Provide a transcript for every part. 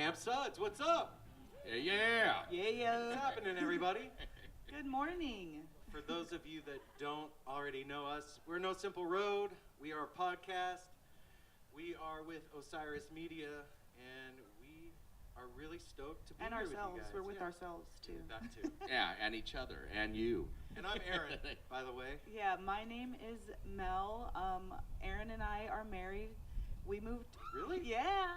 Camp Suds, what's up? Yeah. What's happening, everybody? Good morning. For those of you that don't already know us, we're No Simple Road. We are a podcast. We are with Osiris Media, and we are really stoked to be And here ourselves. with you guys. We're with ourselves, too. That too. Yeah, and each other, and you. And I'm Aaron, by the way. Yeah, my name is Mel. Aaron and I are married. We moved. Really? Yeah.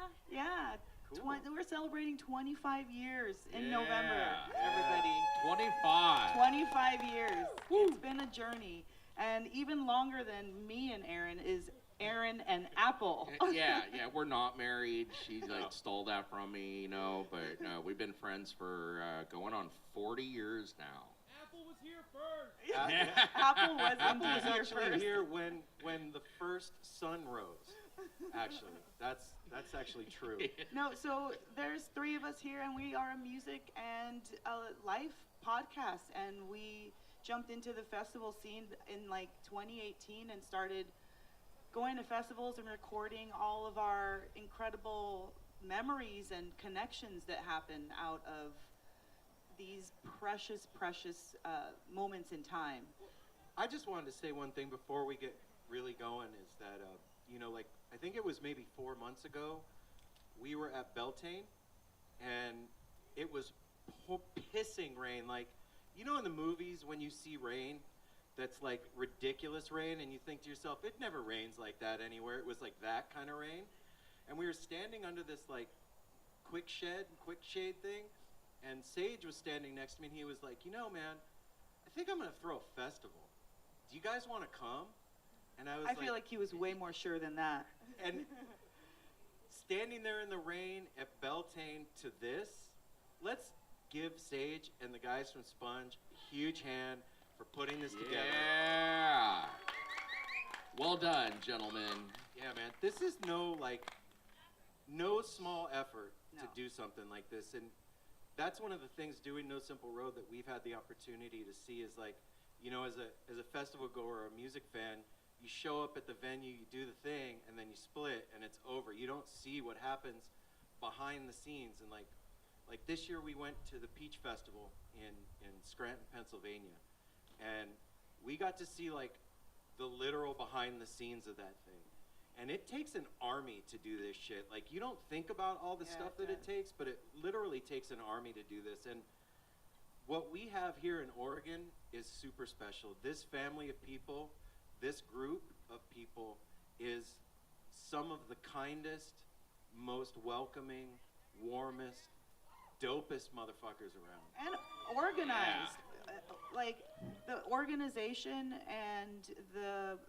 Cool. We're celebrating 25 years in Yeah. November, everybody. 25. 25 years. Woo. It's been a journey. And even longer than me and Aaron is Aaron and Apple. Yeah, we're not married. She stole that from me, but we've been friends for going on 40 years now. Apple was here first. Apple was Apple was indeed actually first. here when the first sun rose. Actually, that's actually true. No, so there's three of us here, and we are a music and life podcast, and we jumped into the festival scene in like 2018 and started going to festivals and recording all of our incredible memories and connections that happen out of these precious moments in time. I just wanted to say one thing before we get really going is that, I think it was maybe 4 months ago, we were at Beltane, and it was pissing rain. Like, in the movies when you see rain that's like ridiculous rain, and you think to yourself, it never rains like that anywhere. It was like that kind of rain. And we were standing under this like quick shade thing, and Sage was standing next to me, and he was like, man, I think I'm going to throw a festival. Do you guys want to come? And I feel like he was way more sure than that. And standing there in the rain at Beltane to this, let's give Sage and the guys from Sponge a huge hand for putting this together. Yeah. Well done, gentlemen. Yeah, man. This is no small effort No. to do something like this. And that's one of the things doing No Simple Road that we've had the opportunity to see is as a festival goer or a music fan, you show up at the venue, you do the thing, and then you split, and it's over. You don't see what happens behind the scenes. And like this year, we went to the Peach Festival in Scranton, Pennsylvania, and we got to see like the literal behind the scenes of that thing. And it takes an army to do this shit. Like, you don't think about all the stuff that it takes, but it literally takes an army to do this. And what we have here in Oregon is super special. This family of people, this group of people is some of the kindest, most welcoming, warmest, dopest motherfuckers around. And organized. Like, the organization and the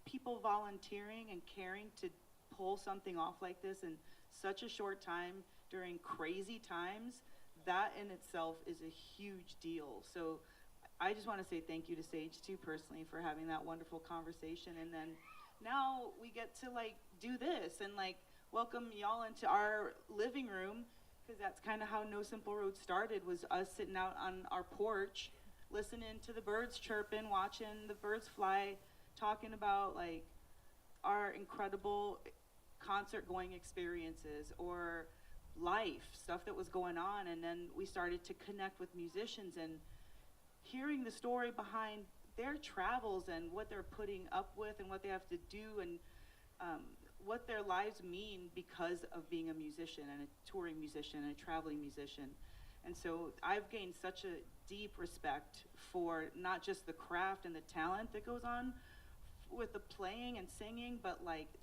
people volunteering and caring to pull something off like this in such a short time during crazy times, that in itself is a huge deal. So I just want to say thank you to Sage too, personally, for having that wonderful conversation. And then now we get to do this and welcome y'all into our living room, because that's kind of how No Simple Road started, was us sitting out on our porch, listening to the birds chirping, watching the birds fly, talking about our incredible concert going experiences or life, stuff that was going on. And then we started to connect with musicians and hearing the story behind their travels and what they're putting up with and what they have to do and what their lives mean because of being a musician and a touring musician and a traveling musician. And so I've gained such a deep respect for not just the craft and the talent that goes on with the playing and singing, but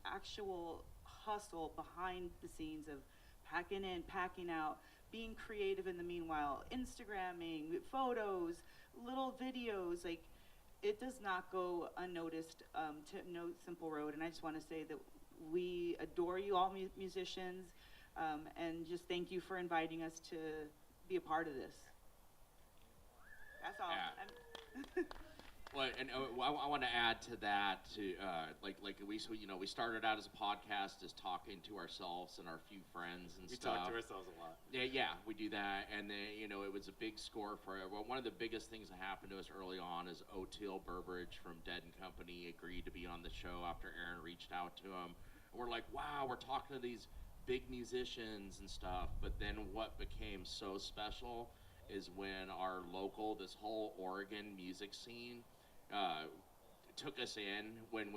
actual hustle behind the scenes of packing in, packing out, being creative in the meanwhile, Instagramming, photos, little videos. It does not go unnoticed to No Simple Road. And I just want to say that we adore you all musicians, and just thank you for inviting us to be a part of this. That's all. Yeah. Well, and I want to add to that, we started out as a podcast, just talking to ourselves and our few friends and We stuff. talk to ourselves a lot. Yeah, we do that, and then it was a big score for. Well, one of the biggest things that happened to us early on is O'Teal Burbridge from Dead and Company agreed to be on the show after Aaron reached out to him. And we're like, wow, we're talking to these big musicians and stuff. But then what became so special is when our local, this whole Oregon music scene, took us in when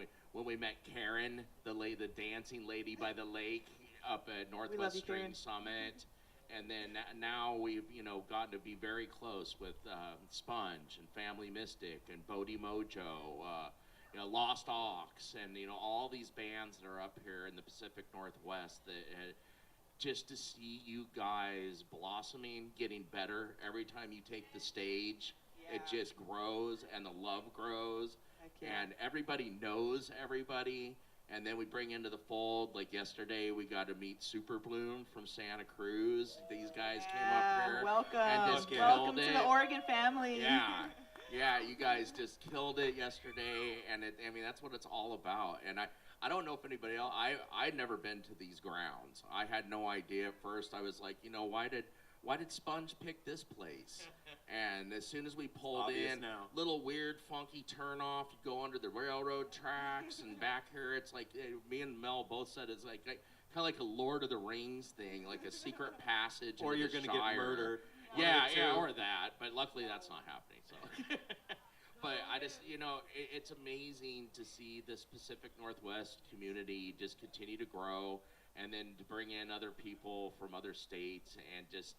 we met Karen, the dancing lady by the lake up at Northwest you, String Karen. Summit, and then now we've gotten to be very close with Sponge and Family Mystic and Bodie Mojo, Lost Ox, and all these bands that are up here in the Pacific Northwest that. Just to see you guys blossoming, getting better every time you take the stage, it just grows and the love grows. And everybody knows everybody, and then we bring into the fold, like yesterday we got to meet Super Bloom from Santa Cruz. These guys came up here welcome. and just Welcome killed to it. the Oregon family. Yeah, you guys just killed it yesterday, and that's what it's all about. And I don't know if anybody else, I'd never been to these grounds. I had no idea at first. I was like, why did Sponge pick this place? And as soon as we pulled in, little weird, funky turnoff, you go under the railroad tracks, and back here, it's like, me and Mel both said it's like kind of like a Lord of the Rings thing, like a secret passage. Or you're going to get murdered. Yeah, or that. But luckily, that's not happening. So. But I just, it's amazing to see this Pacific Northwest community just continue to grow, and then to bring in other people from other states, and just,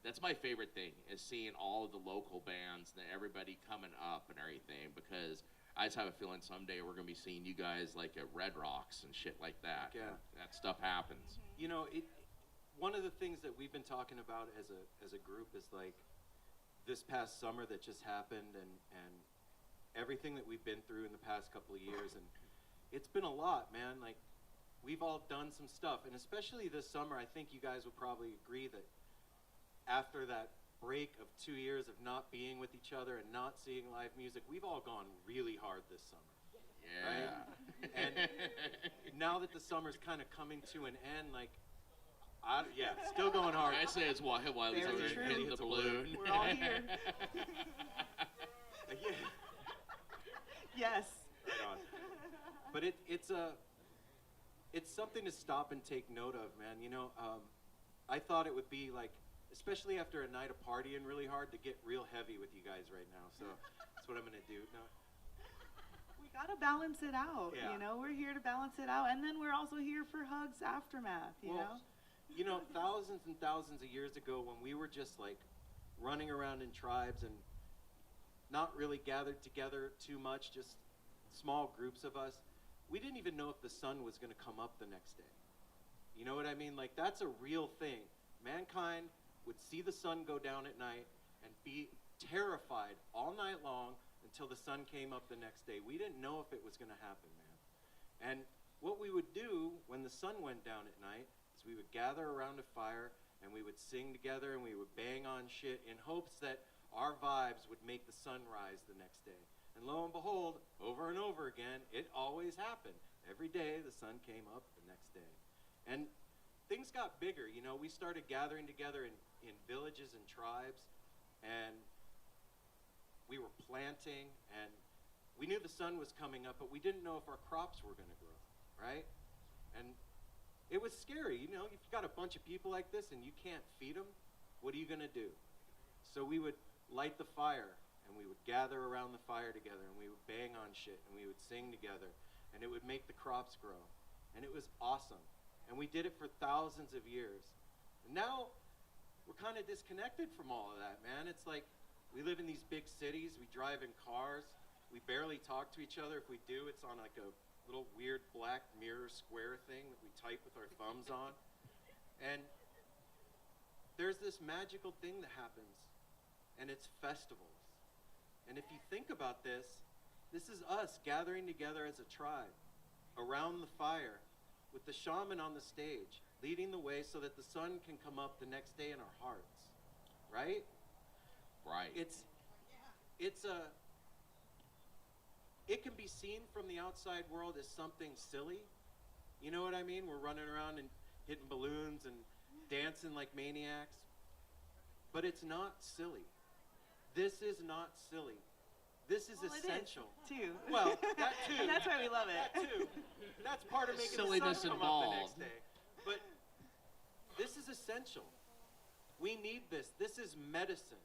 that's my favorite thing, is seeing all of the local bands and everybody coming up and everything, because I just have a feeling someday we're going to be seeing you guys like at Red Rocks and shit like that. Yeah. That stuff happens. One of the things that we've been talking about as a group is like this past summer that just happened, and everything that we've been through in the past couple of years, and it's been a lot, man. Like, we've all done some stuff, and especially this summer, I think you guys would probably agree that after that break of 2 years of not being with each other and not seeing live music, we've all gone really hard this summer. Yeah. Right? And now that the summer's kind of coming to an end, like, still going hard. I say it's while he's over hitting the balloon. We're all here. Yeah. Yes. Right on. But it's something to stop and take note of, man. I thought it would be like, especially after a night of partying really hard, to get real heavy with you guys right now. So that's what I'm gonna do. No. We gotta balance it out. Yeah. We're here to balance it out, and then we're also here for Hugs Aftermath. You know. Thousands and thousands of years ago, when we were just like running around in tribes and not really gathered together too much, just small groups of us, we didn't even know if the sun was going to come up the next day. You know what I mean? Like, that's a real thing. Mankind would see the sun go down at night and be terrified all night long until the sun came up the next day. We didn't know if it was going to happen, man. And what we would do when the sun went down at night is we would gather around a fire and we would sing together and we would bang on shit in hopes that our vibes would make the sun rise the next day. And lo and behold, over and over again, it always happened. Every day, the sun came up the next day. And things got bigger. We started gathering together in villages and tribes, and we were planting, and we knew the sun was coming up, but we didn't know if our crops were going to grow, right? And it was scary. If you got a bunch of people like this and you can't feed them, what are you going to do? So we would light the fire, and we would gather around the fire together, and we would bang on shit, and we would sing together, and it would make the crops grow. And it was awesome. And we did it for thousands of years. And now we're kind of disconnected from all of that, man. It's like we live in these big cities, we drive in cars, we barely talk to each other. If we do, it's on like a little weird black mirror square thing that we type with our thumbs on. And there's this magical thing that happens, and it's festivals. And if you think about this is us gathering together as a tribe around the fire with the shaman on the stage, leading the way so that the sun can come up the next day in our hearts, right? Right. It can be seen from the outside world as something silly. You know what I mean? We're running around and hitting balloons and dancing like maniacs. But it's not silly. This is not silly. This is essential. It is, too. Well, that too. And that's why we love it. That too. That's part of making Silliness the sun come involved. up the next day. But This is essential. We need this. This is medicine.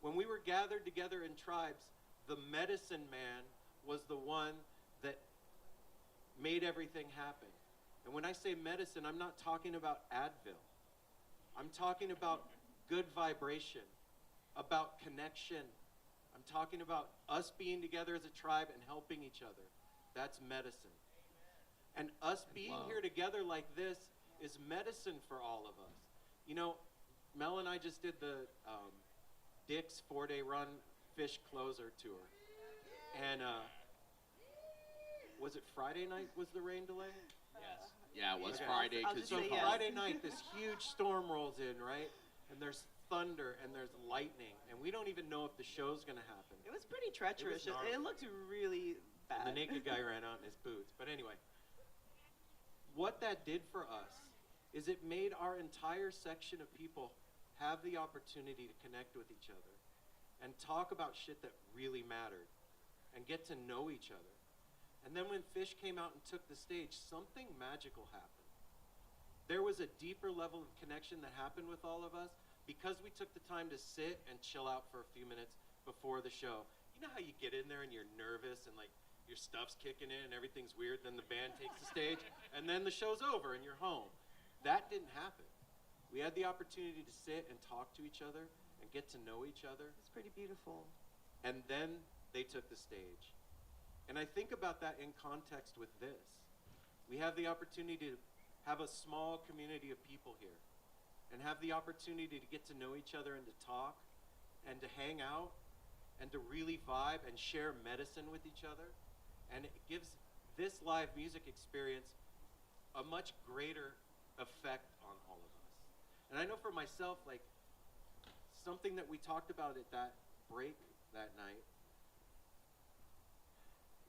When we were gathered together in tribes, the medicine man was the one that made everything happen. And when I say medicine, I'm not talking about Advil. I'm talking about good vibration, about connection. I'm talking about us being together as a tribe and helping each other. That's medicine. And us being here together like this is medicine for all of us. You know, Mel and I just did the Dick's 4-day run fish closer tour. And was it Friday night was the rain delay? Yes. Yeah, it was Okay. Friday. I'll 'cause just So say you- yes. Friday night, this huge storm rolls in, right? And there's thunder and there's lightning. And we don't even know if the show's going to happen. It was pretty treacherous. gnarly. It looked really bad. And the naked guy ran out in his boots. But anyway, what that did for us is it made our entire section of people have the opportunity to connect with each other and talk about shit that really mattered and get to know each other. And then when Fish came out and took the stage, something magical happened. There was a deeper level of connection that happened with all of us because we took the time to sit and chill out for a few minutes before the show. You know how you get in there and you're nervous and like your stuff's kicking in and everything's weird, then the band takes the stage and then the show's over and you're home. That didn't happen. We had the opportunity to sit and talk to each other and get to know each other. It's pretty beautiful. And then they took the stage. And I think about that in context with this. We have the opportunity to have a small community of people here and have the opportunity to get to know each other and to talk and to hang out and to really vibe and share medicine with each other. And it gives this live music experience a much greater effect on all of us. And I know for myself, like, something that we talked about at that break that night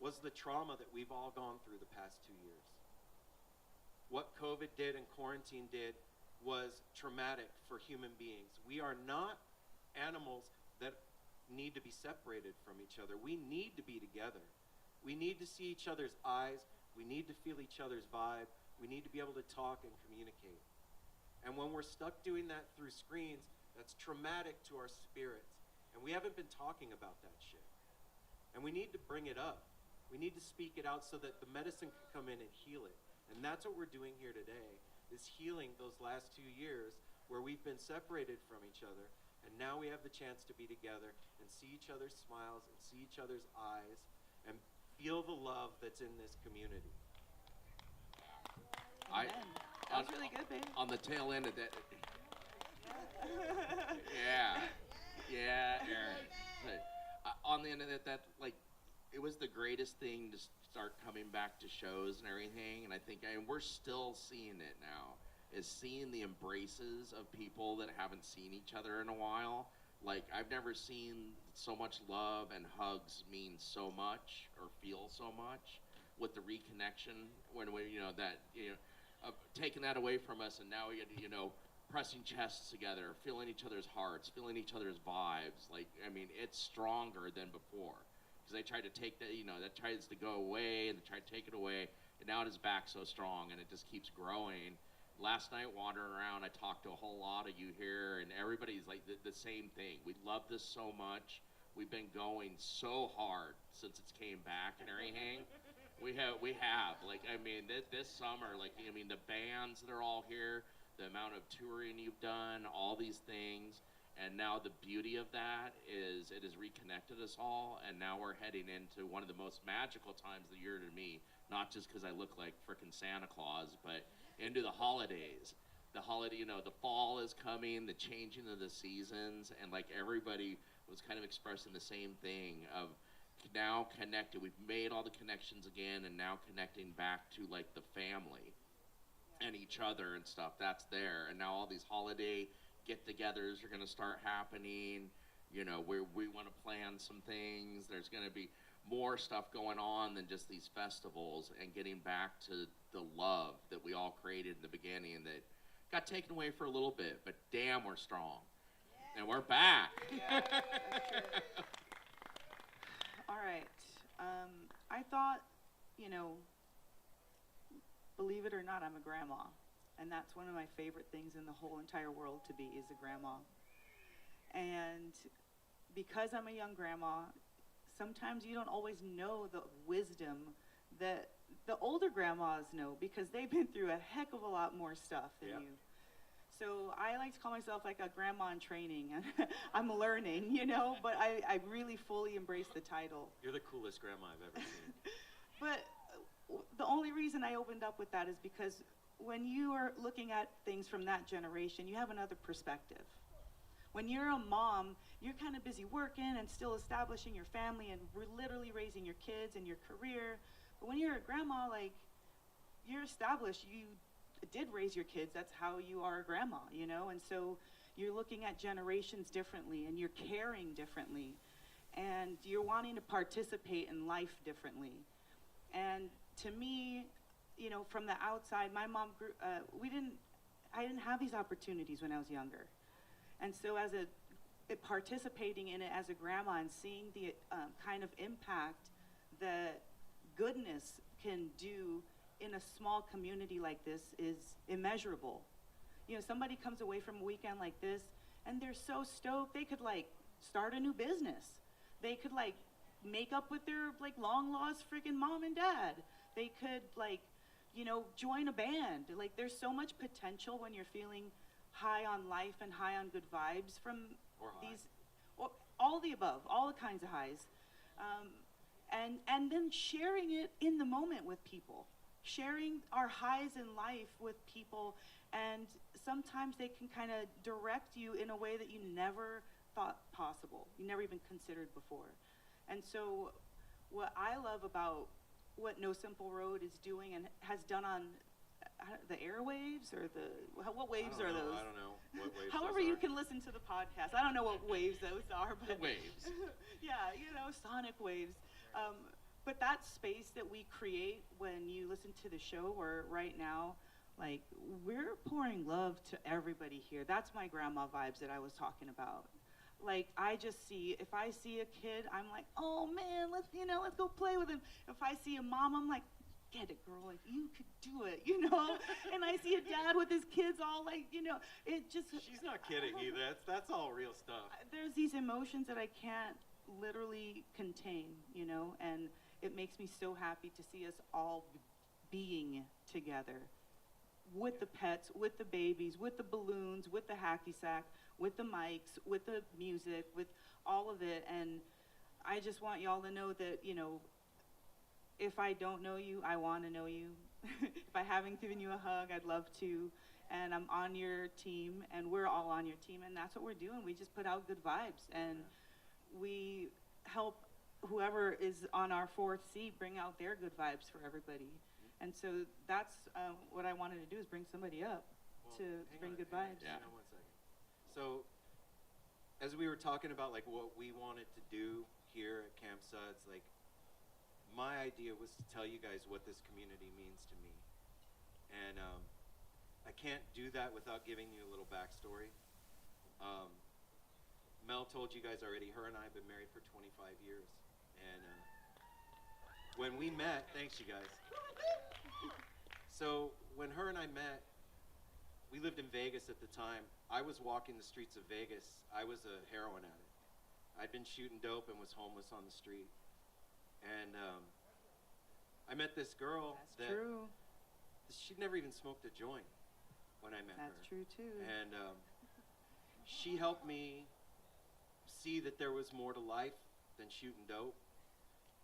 was the trauma that we've all gone through the past 2 years. What COVID did and quarantine did was traumatic for human beings. We are not animals that need to be separated from each other. We need to be together. We need to see each other's eyes. We need to feel each other's vibe. We need to be able to talk and communicate. And when we're stuck doing that through screens, that's traumatic to our spirits. And we haven't been talking about that shit. And we need to bring it up. We need to speak it out so that the medicine can come in and heal it. And that's what we're doing here today, is healing those last 2 years where we've been separated from each other. And now we have the chance to be together and see each other's smiles and see each other's eyes and feel the love that's in this community. Amen. That was really good, babe. On the tail end of that. Yeah, Aaron. But, on the end of that, like, it was the greatest thing to start coming back to shows and everything. And I think, and we're still seeing it now, is seeing the embraces of people that haven't seen each other in a while. Like, I've never seen so much love and hugs mean so much or feel so much with the reconnection when we, taking that away from us, and now we get, pressing chests together, feeling each other's hearts, feeling each other's vibes. Like, I mean, it's stronger than before. Because they tried to take that, that tries to go away, and they tried to take it away, and now it is back so strong, and it just keeps growing. Last night, wandering around, I talked to a whole lot of you here, and everybody's like the same thing. We love this so much. We've been going so hard since it came back and everything. We have. Like, I mean, this summer, like, I mean, the bands that are all here, the amount of touring you've done, all these things. And now the beauty of that is it has reconnected us all, and now we're heading into one of the most magical times of the year to me, not just because I look like frickin' Santa Claus, but into the holidays. The holiday, the fall is coming, the changing of the seasons, and like everybody was kind of expressing the same thing of now connected. We've made all the connections again, and now connecting back to like the family and each other and stuff. That's there, and now all these holiday get-togethers are going to start happening. We want to plan some things. There's going to be more stuff going on than just these festivals, and getting back to the love that we all created in the beginning that got taken away for a little bit, but damn, we're strong. Yeah. And we're back. Yeah, that's true. All right. I thought, believe it or not, I'm a grandma. And that's one of my favorite things in the whole entire world to be, is a grandma. And because I'm a young grandma, sometimes you don't always know the wisdom that the older grandmas know, because they've been through a heck of a lot more stuff than Yep. you. So I like to call myself like a grandma in training. I'm learning, you know, but I really fully embrace the title. You're the coolest grandma I've ever seen. But the only reason I opened up with that is because when you are looking at things from that generation, you have another perspective. When you're a mom, you're kind of busy working and still establishing your family and literally raising your kids and your career. But when you're a grandma, like, you're established, you did raise your kids, that's how you are a grandma, you know? And so you're looking at generations differently, and you're caring differently, and you're wanting to participate in life differently. And to me, you know, from the outside, my mom grew, I didn't have these opportunities when I was younger. And so as participating in it as a grandma and seeing the kind of impact that goodness can do in a small community like this is immeasurable. You know, somebody comes away from a weekend like this and they're so stoked, they could like start a new business. They could like make up with their like long lost freaking mom and dad. They could like, you know, join a band. Like, there's so much potential when you're feeling high on life and high on good vibes from Or high. these, or all the above, all the kinds of highs. And then sharing it in the moment with people, sharing our highs in life with people, and sometimes they can kind of direct you in a way that you never thought possible, you never even considered before. And so what I love about what No Simple Road is doing and has done on the airwaves, or what waves are those? I don't know what waves However those you are. can listen to the podcast. I don't know what waves those are, but The waves. yeah, you know, sonic waves. But that space that we create when you listen to the show, or right now, like, we're pouring love to everybody here. That's my grandma vibes that I was talking about. Like, I just see, if I see a kid, I'm like, oh man, let's go play with him. If I see a mom, I'm like, get it, girl, like, you could do it, you know? And I see a dad with his kids all like, you know, it just... She's not kidding either. That's all real stuff. There's these emotions that I can't literally contain, you know, and it makes me so happy to see us all being together with the pets, with the babies, with the balloons, with the hacky sack, with the mics, with the music, with all of it. And I just want y'all to know that, you know, if I don't know you, I want to know you. If I haven't given you a hug, I'd love to. And I'm on your team, and we're all on your team, and that's what we're doing. We just put out good vibes, and we help whoever is on our fourth seat bring out their good vibes for everybody. And so that's what I wanted to do, is bring somebody up Well, to hang bring on, good hang on, vibes. Yeah. hang on 1 second. So, as we were talking about like what we wanted to do here at Camp Suds, like, my idea was to tell you guys what this community means to me. And I can't do that without giving you a little backstory. Mel told you guys already, her and I have been married for 25 years. And when we met, thanks you guys. So when her and I met, we lived in Vegas at the time. I was walking the streets of Vegas. I was a heroin addict. I'd been shooting dope and was homeless on the street. And I met this girl That's that true. she'd never even smoked a joint when I met That's her. true too. And she helped me see that there was more to life than shooting dope,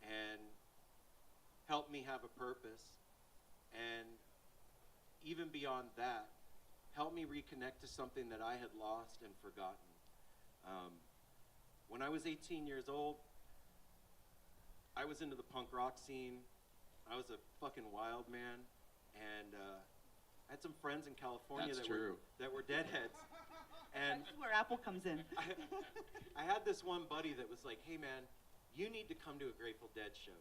and helped me have a purpose. And even beyond that, helped me reconnect to something that I had lost and forgotten. When I was 18 years old, I was into the punk rock scene. I was a fucking wild man, and I had some friends in California That's that were deadheads. And That's where Apple comes in. I had this one buddy that was like, hey man, you need to come to a Grateful Dead show.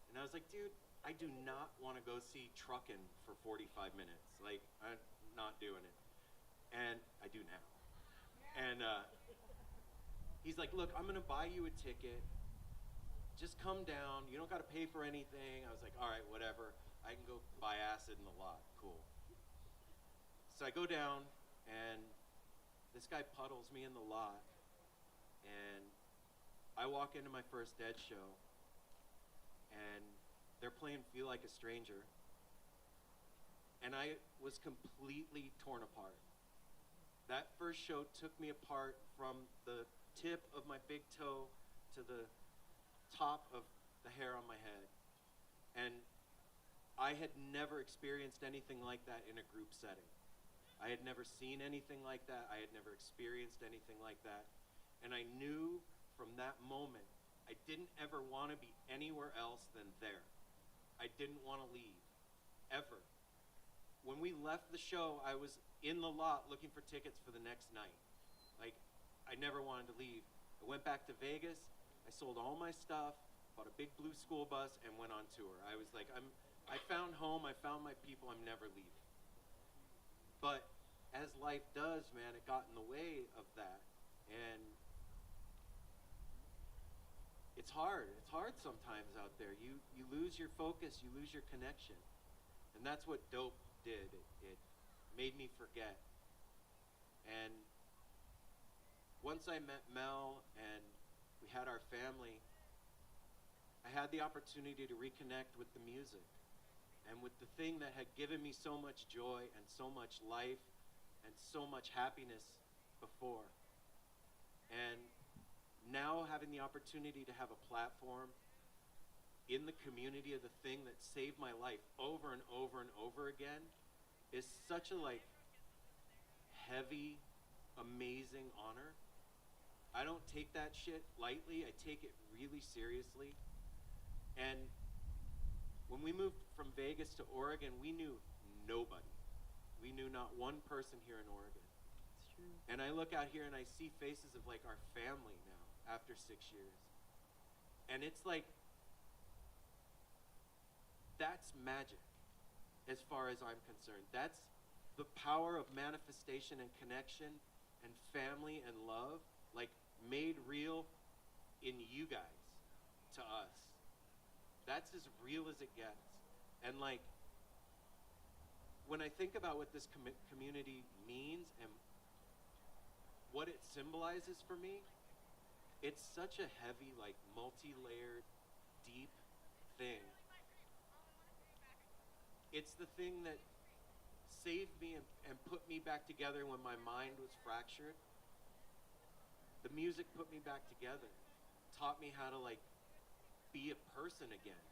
And I was like, dude, I do not want to go see Truckin' for 45 minutes. Like, I'm not doing it. And I do now. And he's like, look, I'm going to buy you a ticket. Just come down. You don't got to pay for anything. I was like, all right, whatever. I can go buy acid in the lot. Cool. So I go down, and this guy puddles me in the lot, and I walk into my first Dead show, and they're playing Feel Like a Stranger, and I was completely torn apart. That first show took me apart from the tip of my big toe to the top of the hair on my head. And I had never experienced anything like that in a group setting. I had never seen anything like that. I had never experienced anything like that. And I knew from that moment, I didn't ever want to be anywhere else than there. I didn't want to leave, ever. When we left the show, I was in the lot looking for tickets for the next night. Like, I never wanted to leave. I went back to Vegas. I sold all my stuff, bought a big blue school bus, and went on tour. I was like, I found home, I found my people, I'm never leaving. But as life does, man, it got in the way of that. And it's hard. It's hard sometimes out there. You lose your focus, you lose your connection. And that's what dope did. It made me forget. And once I met Mel and we had our family, I had the opportunity to reconnect with the music and with the thing that had given me so much joy and so much life and so much happiness before. And now having the opportunity to have a platform in the community of the thing that saved my life over and over and over again is such a heavy, amazing honor. I don't take that shit lightly. I take it really seriously. And when we moved from Vegas to Oregon, we knew nobody. We knew not one person here in Oregon. It's true. And I look out here and I see faces of our family now after 6 years. And it's like, that's magic as far as I'm concerned. That's the power of manifestation and connection and family and love, made real in you guys to us. That's as real as it gets. And when I think about what this community means and what it symbolizes for me, it's such a heavy, multi-layered, deep thing. It's the thing that saved me and put me back together when my mind was fractured. The music put me back together, taught me how to be a person again.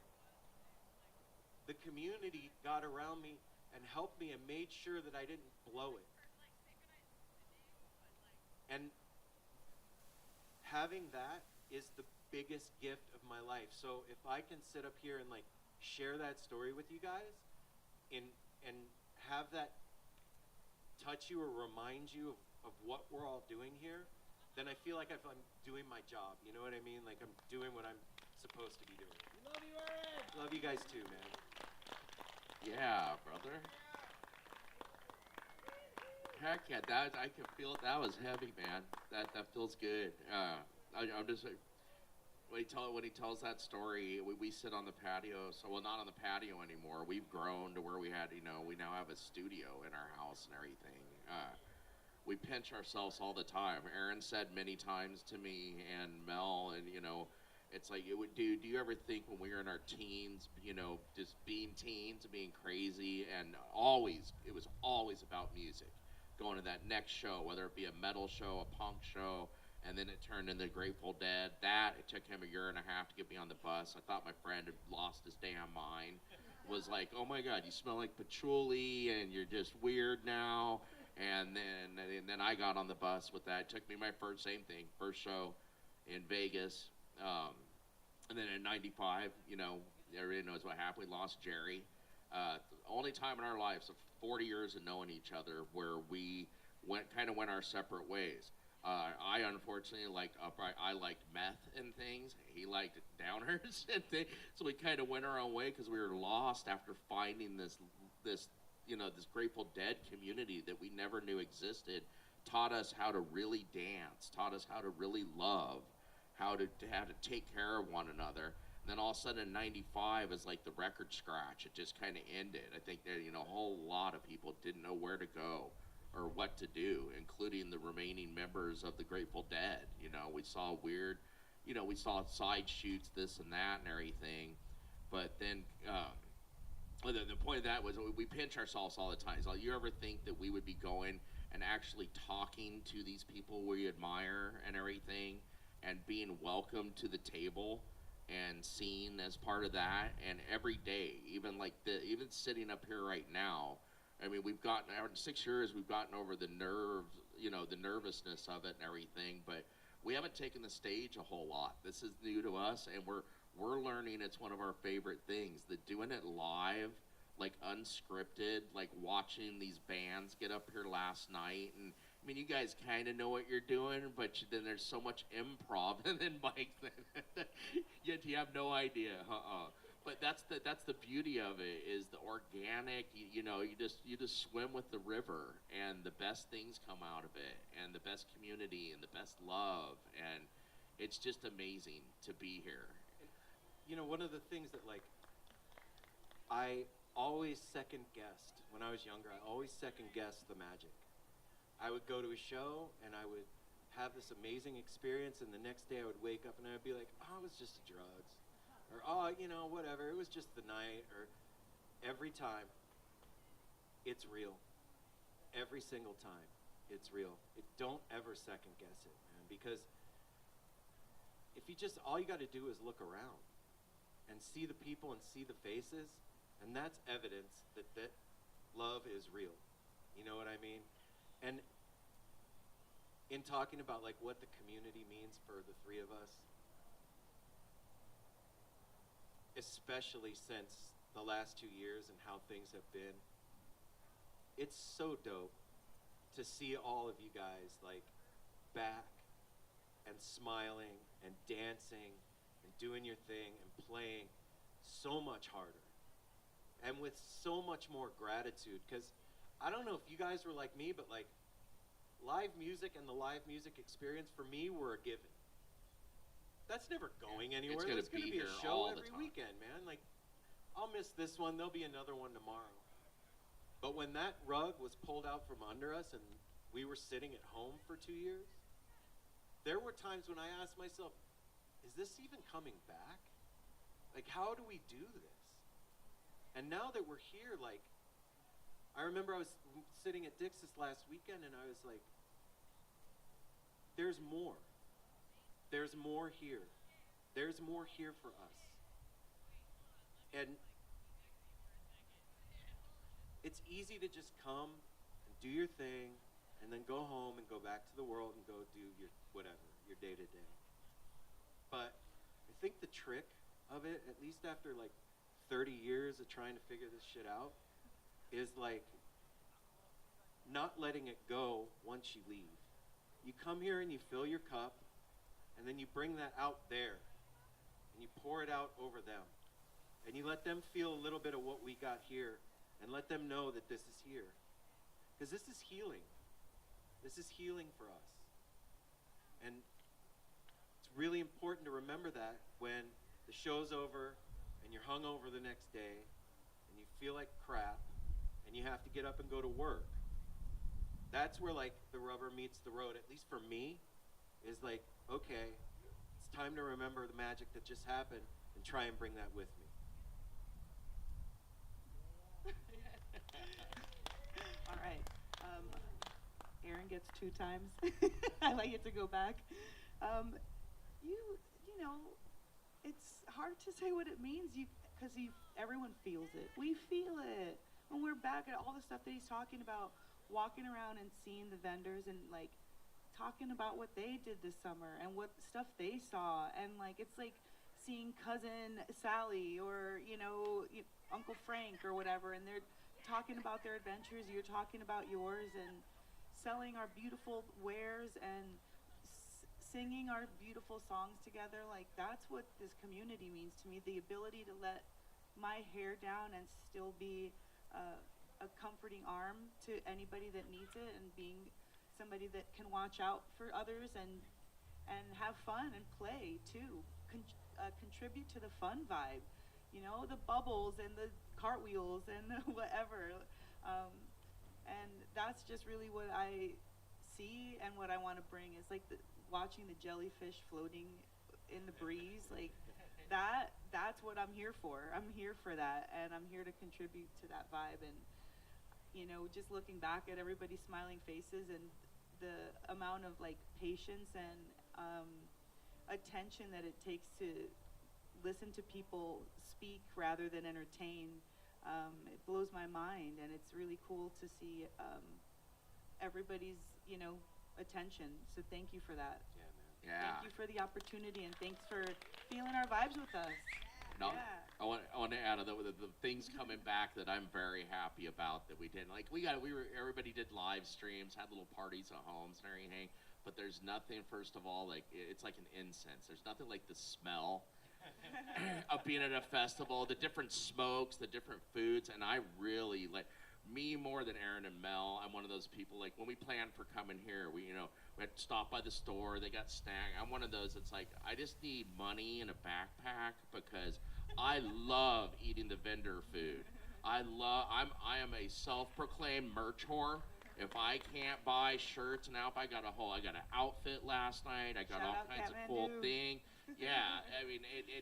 The community got around me and helped me and made sure that I didn't blow it. And having that is the biggest gift of my life. So if I can sit up here and share that story with you guys and have that touch you or remind you of what we're all doing here, then I feel like I'm doing my job. You know what I mean? I'm doing what I'm supposed to be doing. Love you, Aaron. Love you guys too, man. Yeah, brother. Heck yeah, I can feel it. That was heavy, man. That feels good. I'm just when he tells that story, we sit on the patio. So not on the patio anymore. We've grown to where we now have a studio in our house and everything. We pinch ourselves all the time. Aaron said many times to me and Mel, and it's like, do you ever think when we were in our teens, just being teens, being crazy, and it was always about music. Going to that next show, whether it be a metal show, a punk show, and then it turned into Grateful Dead. It took him 1.5 years to get me on the bus. I thought my friend had lost his damn mind. Was like, oh my God, you smell like patchouli, and you're just weird now. And then I got on the bus with that. It took me my same thing, first show in Vegas. And then in 95, everybody knows what happened. We lost Jerry. Only time in our lives of 40 years of knowing each other where we went our separate ways. I unfortunately liked I liked meth and things. He liked downers and things. So we kind of went our own way because we were lost after finding this Grateful Dead community that we never knew existed. Taught us how to really dance. Taught us how to really love. How to take care of one another. And then all of a sudden in 95 is like the record scratch. It just kind of ended. I think that, a whole lot of people didn't know where to go or what to do, including the remaining members of the Grateful Dead. We saw weird, we saw side shoots, this and that and everything. But then the point of that was we pinch ourselves all the time. So you ever think that we would be going and actually talking to these people we admire and everything and being welcomed to the table and seen as part of that? And every day, even even sitting up here right now, I mean, we've gotten, in 6 years, we've gotten over the the nervousness of it and everything, but we haven't taken the stage a whole lot. This is new to us, and we're learning it's one of our favorite things. The doing it live, like unscripted, like watching these bands get up here last night, and I mean, you guys kind of know what you're doing, but then there's so much improv, and then Mike, yet you have no idea. But that's the beauty of it, is the organic. You just swim with the river, and the best things come out of it, and the best community, and the best love, and it's just amazing to be here. One of the things that I always second guessed when I was younger. I always second guessed the magic. I would go to a show and I would have this amazing experience, and the next day I would wake up and I would be like, oh, it was just the drugs. Or, oh, whatever, it was just the night. Or every time, it's real. Every single time, it's real. Don't ever second guess it, man, because if all you got to do is look around and see the people and see the faces, and that's evidence that love is real. You know what I mean? And in talking about what the community means for the three of us, especially since the last 2 years and how things have been, it's so dope to see all of you guys back and smiling and dancing and doing your thing and playing so much harder and with so much more gratitude. Because I don't know if you guys were like me, but live music and the live music experience for me were a given. That's never going anywhere. There's going to be a show every weekend, man. I'll miss this one. There'll be another one tomorrow. But when that rug was pulled out from under us and we were sitting at home for 2 years, there were times when I asked myself, is this even coming back? How do we do this? And now that we're here, I remember I was sitting at Dick's this last weekend and I was like, there's more. There's more here. There's more here for us. And it's easy to just come and do your thing and then go home and go back to the world and go do your whatever, your day to day. But I think the trick of it, at least after 30 years of trying to figure this shit out, is not letting it go once you leave. You come here and you fill your cup, and then you bring that out there, and you pour it out over them, and you let them feel a little bit of what we got here, and let them know that this is here. Because this is healing. This is healing for us. And it's really important to remember that when the show's over, and you're hungover the next day, and you feel like crap, and you have to get up and go to work. That's where the rubber meets the road, at least for me, is okay, it's time to remember the magic that just happened and try and bring that with me. All right. Aaron gets 2 times. I like it to go back. It's hard to say what it means because everyone feels it. We feel it. When we're back at all the stuff that he's talking about, walking around and seeing the vendors and talking about what they did this summer and what stuff they saw, and it's seeing cousin Sally or Uncle Frank or whatever, and they're talking about their adventures, you're talking about yours, and selling our beautiful wares and singing our beautiful songs together. That's what this community means to me, the ability to let my hair down and still be a comforting arm to anybody that needs it, and being somebody that can watch out for others and have fun and play too. contribute to the fun vibe, you know, the bubbles and the cartwheels and the whatever. And that's just really what I see and what I want to bring is like watching the jellyfish floating in the breeze, like that's what I'm here for. I'm here for that, and I'm here to contribute to that vibe. And you know, just looking back at everybody's smiling faces and the amount of like patience and attention that it takes to listen to people speak rather than entertain, it blows my mind, and it's really cool to see everybody's, you know, attention. So thank you for that. Yeah, man. Yeah. Thank you for the opportunity, and thanks for feeling our vibes with us. No, Yeah. I want to add the things coming back that I'm very happy about that we did. Like everybody did live streams, had little parties at homes and everything. But there's nothing, first of all, like it's like an incense. There's nothing like the smell of being at a festival, the different smokes, the different foods, and I really like me more than Aaron and Mel. I'm one of those people, like when we planned for coming here, we had to stop by the store, they got snack. I'm one of those that's like, I just need money in a backpack because I love eating the vendor food. I am a self-proclaimed merch whore. If I can't buy shirts now, if I got an outfit last night, I got Shout all out kinds of Kathmandu. cool things. Yeah, I mean,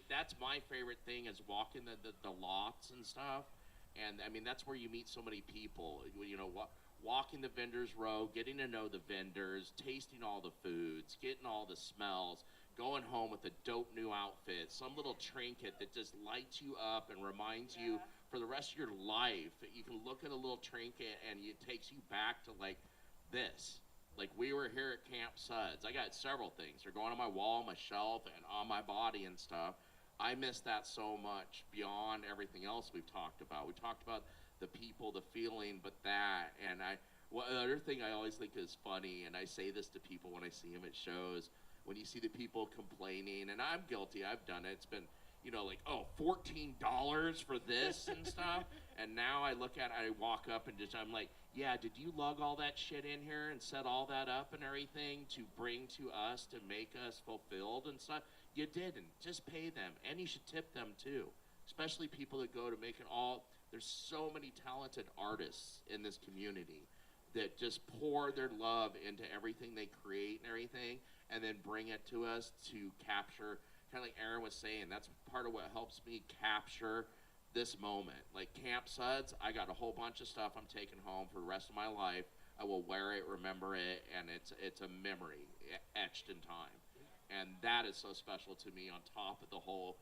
that's my favorite thing is walking the lots and stuff. And I mean, that's where you meet so many people. You know, walking the vendors row, getting to know the vendors, tasting all the foods, getting all the smells, going home with a dope new outfit, some little trinket that just lights you up and reminds you for the rest of your life. You can look at a little trinket and it takes you back to like this. Like we were here at Camp Suds. I got several things. They're going on my wall, my shelf, and on my body and stuff. I miss that so much beyond everything else we've talked about. We talked about the people, the feeling, but that. And the other thing I always think is funny, and I say this to people when I see them at shows, when you see the people complaining, and I'm guilty, I've done it. It's been, like, oh, $14 for this and stuff. And now I look at it, I walk up and I'm like, yeah, did you lug all that shit in here and set all that up and everything to bring to us to make us fulfilled and stuff? You didn't. Just pay them. And you should tip them too. Especially people that go to make it all. There's so many talented artists in this community that just pour their love into everything they create and everything, and then bring it to us to capture, kind of like Aaron was saying, that's part of what helps me capture this moment. Like Camp Suds, I got a whole bunch of stuff I'm taking home for the rest of my life. I will wear it, remember it, and it's a memory etched in time. And that is so special to me on top of the whole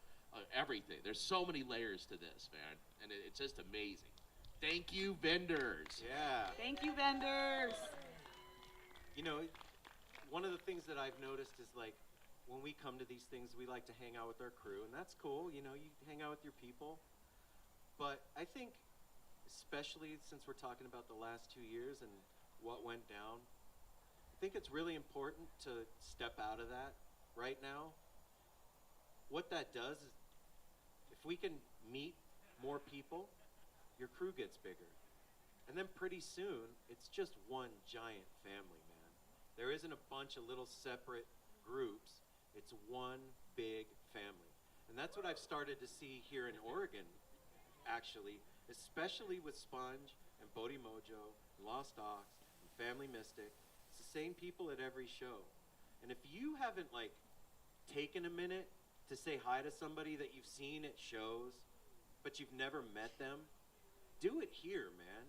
everything. There's so many layers to this, man, and it's just amazing. Thank you, vendors. Yeah. Thank you, vendors. One of the things that I've noticed is like when we come to these things, we like to hang out with our crew, and that's cool. You hang out with your people. But I think, especially since we're talking about the last 2 years and what went down, I think it's really important to step out of that right now. What that does is, if we can meet more people, your crew gets bigger. And then pretty soon, it's just one giant family, man. There isn't a bunch of little separate groups. It's one big family. And that's what I've started to see here in Oregon, actually, especially with Sponge and Bodhi Mojo, and Lost Ox, and Family Mystic. It's the same people at every show. And if you haven't, taken a minute to say hi to somebody that you've seen at shows, but you've never met them, do it here, man.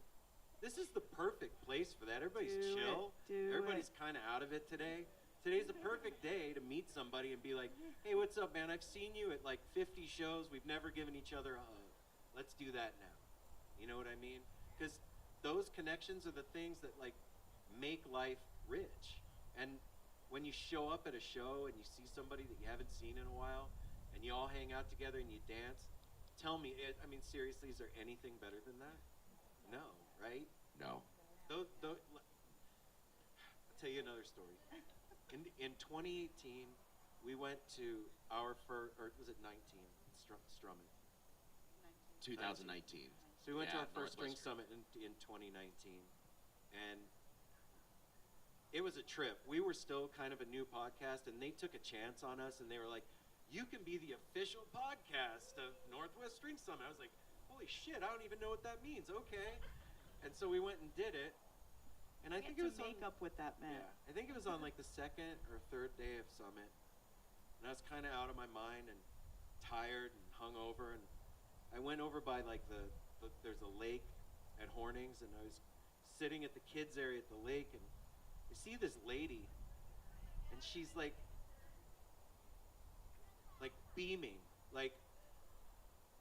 This is the perfect place for that. Everybody's chill. Everybody's kind of out of it today. Today's the perfect day to meet somebody and be like, hey, what's up, man? I've seen you at 50 shows. We've never given each other a hug. Let's do that now. You know what I mean? Because those connections are the things that make life rich. And when you show up at a show and you see somebody that you haven't seen in a while, and you all hang out together and you dance, tell me, seriously, is there anything better than that? No, right? No. I'll tell you another story. In 2018, we went to our first, or was it 19? Strumming. 2019. So we went to our first String Northwestern. Summit in 2019, and it was a trip. We were still kind of a new podcast, and they took a chance on us, and they were like, you can be the official podcast of Northwest String Summit. I was like, holy shit, I don't even know what that means. Okay. And so we went and did it. And I think it was make up what that meant. Yeah, I think it was on like the second or third day of Summit. And I was kind of out of my mind and tired and hungover. And I went over by like there's a lake at Hornings, and I was sitting at the kids area at the lake, and I see this lady, and she's like beaming, like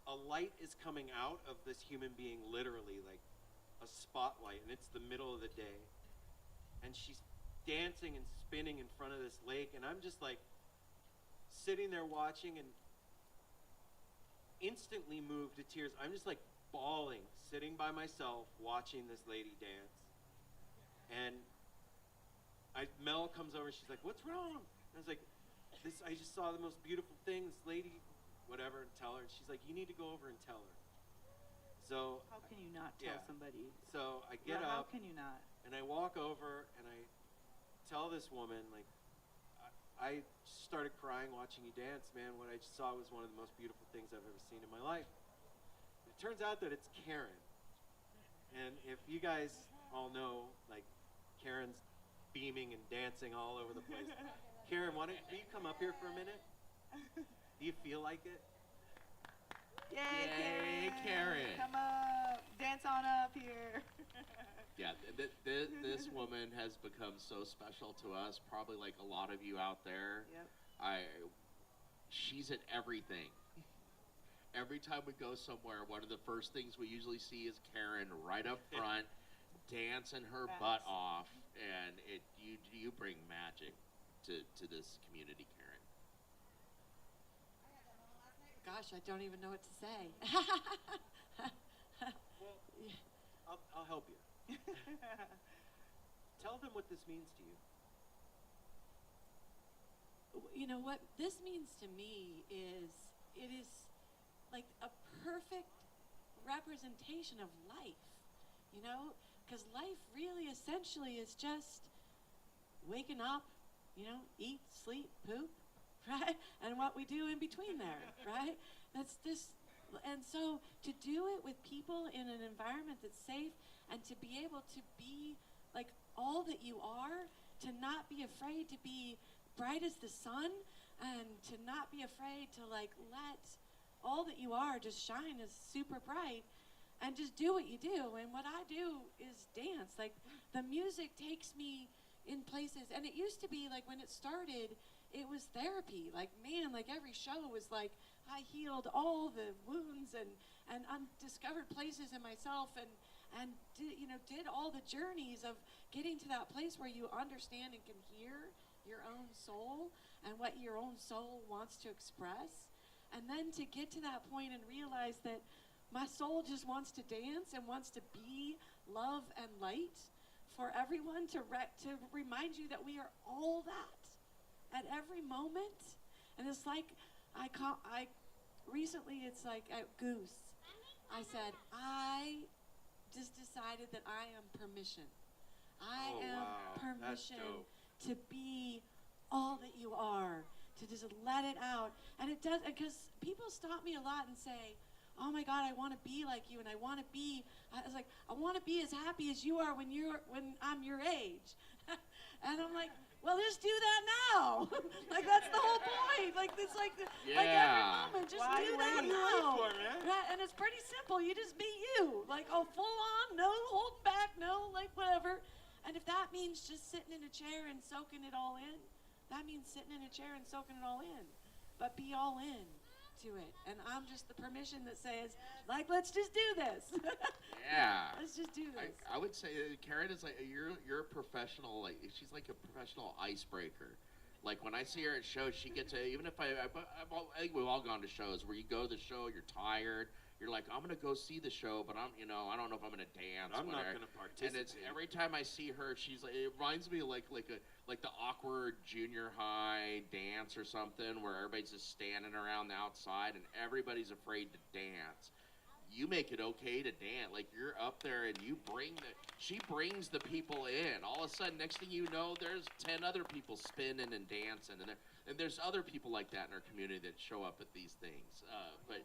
a light is coming out of this human being, literally like a spotlight, and it's the middle of the day, and she's dancing and spinning in front of this lake, and I'm just like sitting there watching and instantly moved to tears. I'm just like bawling, sitting by myself watching this lady dance. And Mel comes over and she's like, "What's wrong?" And I was like, I just saw the most beautiful thing, this lady, whatever, and tell her. And she's like, "You need to go over and tell her." So how can you not tell somebody? So I get How up, can you not? and I walk over and I tell this woman, like, I started crying watching you dance, man. What I just saw was one of the most beautiful things I've ever seen in my life. It turns out that it's Karen. And if you guys all know, like, Karen's beaming and dancing all over the place. Karen, will you come up here for a minute? Do you feel like it? Yay, Karen. Come up. Dance on up here. Yeah, this woman has become so special to us, probably like a lot of you out there. Yep. She's at everything. Every time we go somewhere, one of the first things we usually see is Karen right up front, dancing her butt off, and you bring magic to this community, Karen. Gosh, I don't even know what to say. Well, I'll help you. Tell them what this means to you. You know what this means to me is it is like a perfect representation of life, you know, because life really essentially is just waking up, you know, eat, sleep, poop, right? And what we do in between there, right? That's this. And so to do it with people in an environment that's safe, and to be able to be like all that you are, to not be afraid to be bright as the sun, and to not be afraid to like let all that you are just shine as super bright, and just do what you do. And what I do is dance. Like the music takes me in places, and it used to be like when it started, it was therapy. Like, man, like every show was like I healed all the wounds and undiscovered places in myself, and did all the journeys of getting to that place where you understand and can hear your own soul and what your own soul wants to express. And then to get to that point and realize that my soul just wants to dance and wants to be love and light for everyone, to remind you that we are all that at every moment. And it's like, recently it's like at Goose, I said, I just decided that I am permission. I am permission to be all that you are, to just let it out. And it does, because people stop me a lot and say, oh my God, I want to be like you, and I want to be, I was like, I want to be as happy as you are when I'm your age. And I'm like, well, just do that now. Like, that's the whole point. Like, it's like, like every moment, just do that now. Right? And it's pretty simple. You just be you. Like, oh, full on, no holding back, no, like, whatever. And if that means just sitting in a chair and soaking it all in, that means sitting in a chair and soaking it all in. But be all in to it. And I'm just the permission that says, like, let's just do this. Yeah. Let's just do this. I would say Karen is like you're a professional. Like, she's like a professional icebreaker. Like when I see her at shows, she gets even if I think we've all gone to shows where you go to the show, you're tired. You're like, I'm gonna go see the show, but I don't know if I'm gonna dance. I'm not gonna participate. And it's every time I see her, she's like, it reminds me of like the awkward junior high dance or something where everybody's just standing around the outside and everybody's afraid to dance. you make it okay to dance. Like, you're up there and she brings the people in. All of a sudden, next thing you know, there's 10 other people spinning and dancing. And there's other people like that in our community that show up at these things. But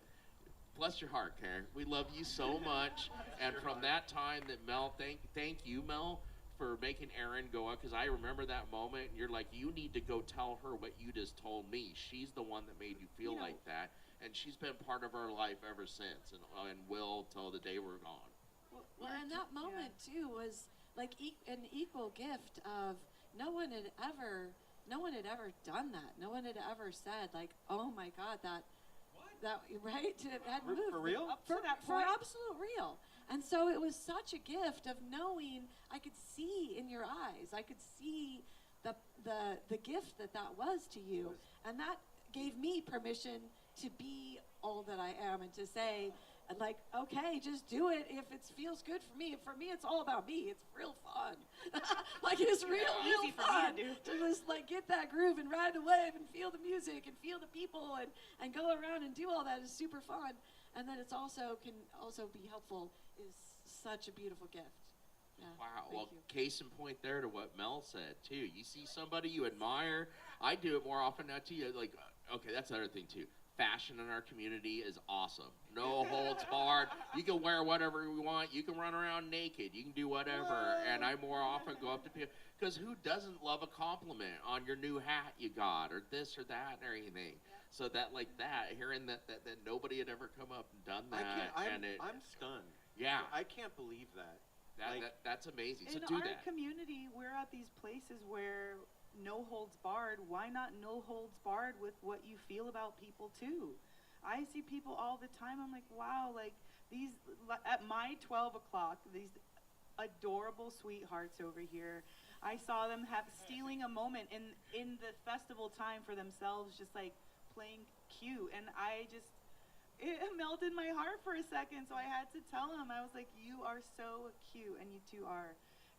bless your heart, Karen. We love you so much. And from that time that Mel, thank you, Mel, for making Erin go up, because I remember that moment. And you're like, you need to go tell her what you just told me. She's the one that made you feel like that. And she's been part of our life ever since, and will till the day we're gone. Well, and that moment too was like an equal gift of no one had ever done that. No one had ever said like, oh my God, that right that moved For real? for absolute real. And so it was such a gift of knowing. I could see in your eyes. I could see the gift that was to you, and that gave me permission to be all that I am and to say, like, okay, just do it if it feels good for me. For me, it's all about me. It's real fun. Like, it's real Easy for me fun to do. to just, like, get that groove and ride the wave and feel the music and feel the people and go around and do all that is super fun. And then it's also can also be helpful is such a beautiful gift. Yeah, Wow. thank Well, you. case in point there to what Mel said, too. You see somebody you admire. I do it more often now, too. Like, okay, that's the other thing, too. Fashion in our community is awesome. No holds barred. You can wear whatever you want. You can run around naked. You can do whatever. And I more often go up to people, because who doesn't love a compliment on your new hat you got, or this or that, or anything? So that, like that, hearing that nobody had ever come up and done that. I'm stunned. Yeah. I can't believe that. That's amazing. So In do our that. community, we're at these places where no holds barred. Why not no holds barred with what you feel about people too? I see people all the time. I'm like, wow, like these at my 12 o'clock, these adorable sweethearts over here. I saw them stealing a moment in the festival time for themselves, just like playing cute, and it melted my heart for a second. So I had to tell them, I was like, you are so cute, and you two are.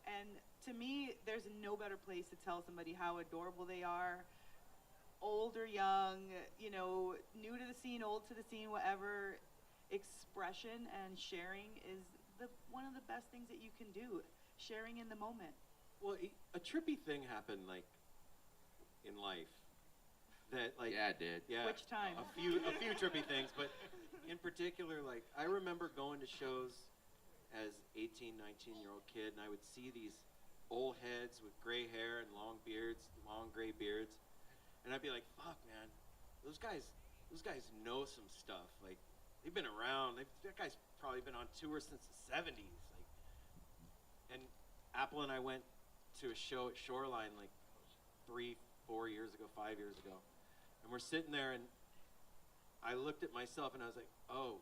And to me, there's no better place to tell somebody how adorable they are, old or young, new to the scene, old to the scene, whatever. Expression and sharing is one of the best things that you can do, sharing in the moment. Well, a trippy thing happened, like, in life. That, like, Yeah, it did. Yeah, Which time? A few trippy things, but in particular, like, I remember going to shows as 18, 19-year-old kid, and I would see these old heads with gray hair and long gray beards, and I'd be like, fuck, man, those guys know some stuff. Like, they've been around. That guy's probably been on tour since the 70s. Like, and Apple and I went to a show at Shoreline like 3, 4 years ago, 5 years ago, and we're sitting there, and I looked at myself, and I was like, oh,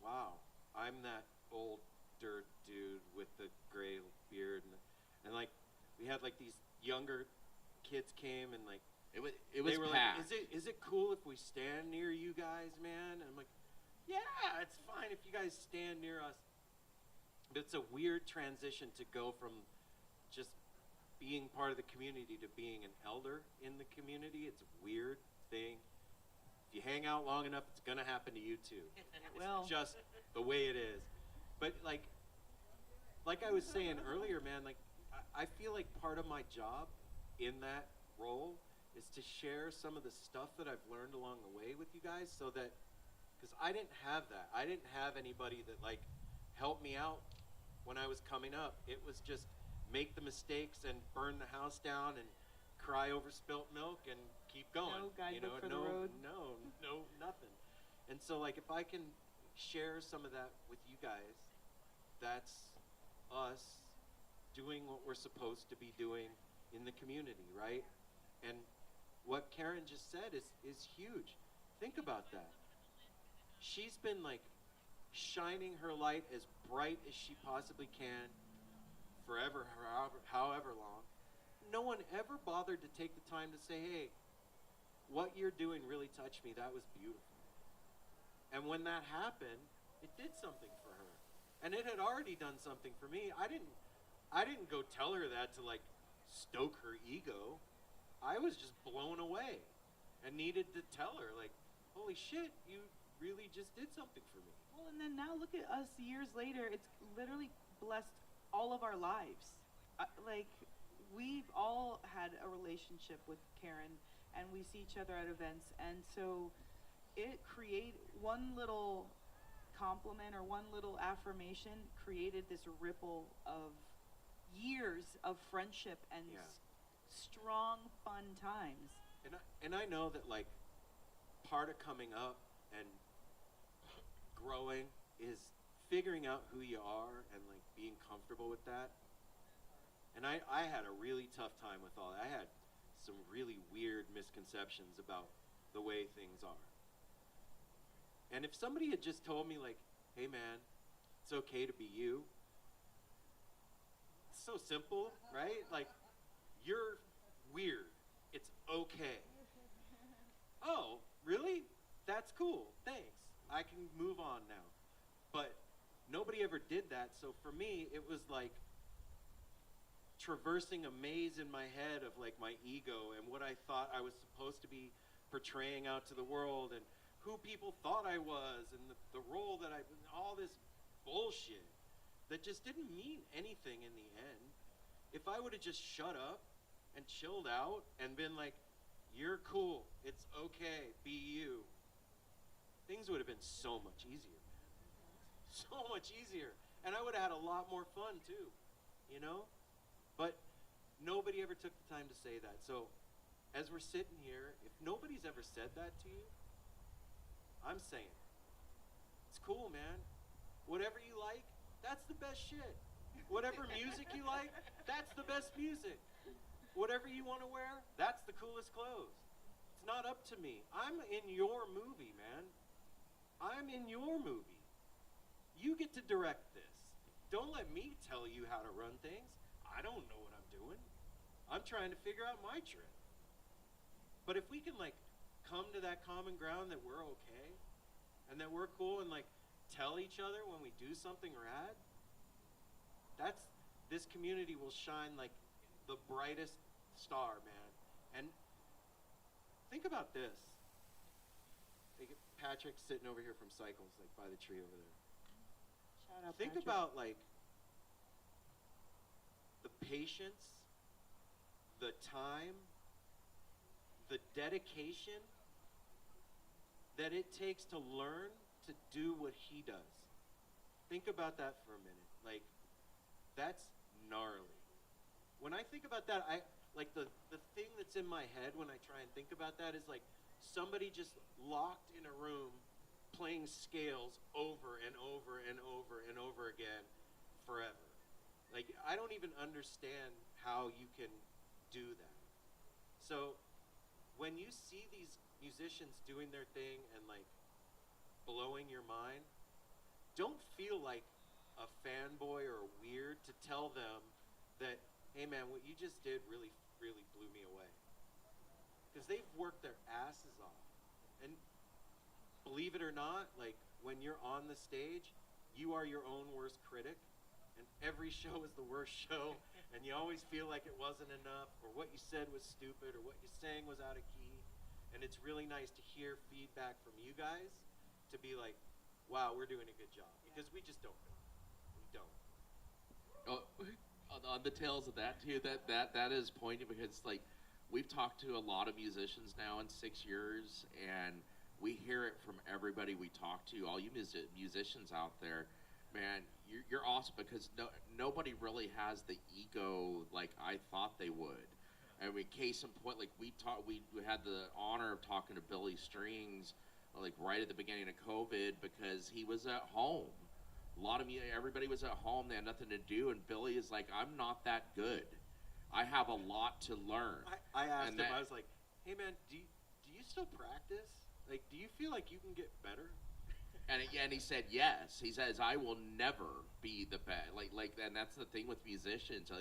wow, I'm that older dude with the gray beard, and like, we had like these younger kids came, and like, It was they were packed. like, is it cool if we stand near you guys, man? And I'm like, yeah, it's fine if you guys stand near us. But it's a weird transition to go from just being part of the community to being an elder in the community. It's a weird thing. If you hang out long enough, it's gonna happen to you too. Well. It's just the way it is. But like I was saying earlier, man, like I feel like part of my job in that role is to share some of the stuff that I've learned along the way with you guys, so that, because I didn't have that. I didn't have anybody that like helped me out when I was coming up. It was just make the mistakes and burn the house down and cry over spilt milk and keep going. No guidebook for the road. No, nothing. And so like if I can share some of that with you guys, that's us doing what we're supposed to be doing in the community, right? And what Karen just said is huge. Think about that. She's been like shining her light as bright as she possibly can forever, however long. No one ever bothered to take the time to say, hey, what you're doing really touched me. That was beautiful. And when that happened, it did something for her. And it had already done something for me. I didn't go tell her that to like stoke her ego. I was just blown away and needed to tell her, like, holy shit, really just did something for me. Well, and then now look at us years later. It's literally blessed all of our lives. Like, we've all had a relationship with Karen, and we see each other at events, and so it one little compliment or one little affirmation created this ripple of years of friendship and Yeah. strong, fun times. And I know that, like, part of coming up and growing is figuring out who you are and, like, being comfortable with that. And I had a really tough time with all that. I had some really weird misconceptions about the way things are. And if somebody had just told me, like, hey man, it's okay to be you, it's so simple, right? Like, you're weird, it's okay. Oh, really? That's cool, thanks. I can move on now. But nobody ever did that, so for me, it was like traversing a maze in my head of, like, my ego and what I thought I was supposed to be portraying out to the world, and who people thought I was, and the role that all this bullshit that just didn't mean anything in the end. If I would have just shut up and chilled out and been like, you're cool, it's okay, be you, things would have been so much easier, man. So much easier. And I would have had a lot more fun too, you know? But nobody ever took the time to say that. So as we're sitting here, if nobody's ever said that to you, I'm saying, it's cool, man. Whatever you like, that's the best shit. Whatever music you like, that's the best music. Whatever you want to wear, that's the coolest clothes. It's not up to me. I'm in your movie, man. I'm in your movie. You get to direct this. Don't let me tell you how to run things. I don't know what I'm doing. I'm trying to figure out my trip. But if we can, like, come to that common ground that we're okay and that we're cool and, like, tell each other when we do something rad, this community will shine like the brightest star, man. And think about this. Like, Patrick's sitting over here from Cycles, like by the tree over there. Shout out, Think Patrick. about, like, the patience, the time, the dedication that it takes to learn to do what he does. Think about that for a minute. Like, that's gnarly. When I think about that, like, the thing that's in my head when I try and think about that is like somebody just locked in a room playing scales over and over and over and over again forever. Like, I don't even understand how you can do that. So when you see these musicians doing their thing and, like, blowing your mind, don't feel like a fanboy or weird to tell them that, hey man, what you just did really, really blew me away. Because they've worked their asses off. And believe it or not, like, when you're on the stage, you are your own worst critic. And every show is the worst show. And you always feel like it wasn't enough, or what you said was stupid, or what you sang was out of key. And it's really nice to hear feedback from you guys to be like, wow, we're doing a good job. Because we just don't know. We don't. On the tails of that too, that is poignant because, like, we've talked to a lot of musicians now in 6 years, and we hear it from everybody we talk to. All you musicians out there, man, you're awesome because nobody really has the ego like I thought they would. I mean, case in point, like, we had the honor of talking to Billy Strings, like, right at the beginning of COVID because he was at home. Everybody was at home, they had nothing to do, and Billy is like, I'm not that good. I have a lot to learn. I asked him, I was like, hey man, do you still practice? Like, do you feel like you can get better? And he said yes. He says, I will never be the best. And that's the thing with musicians.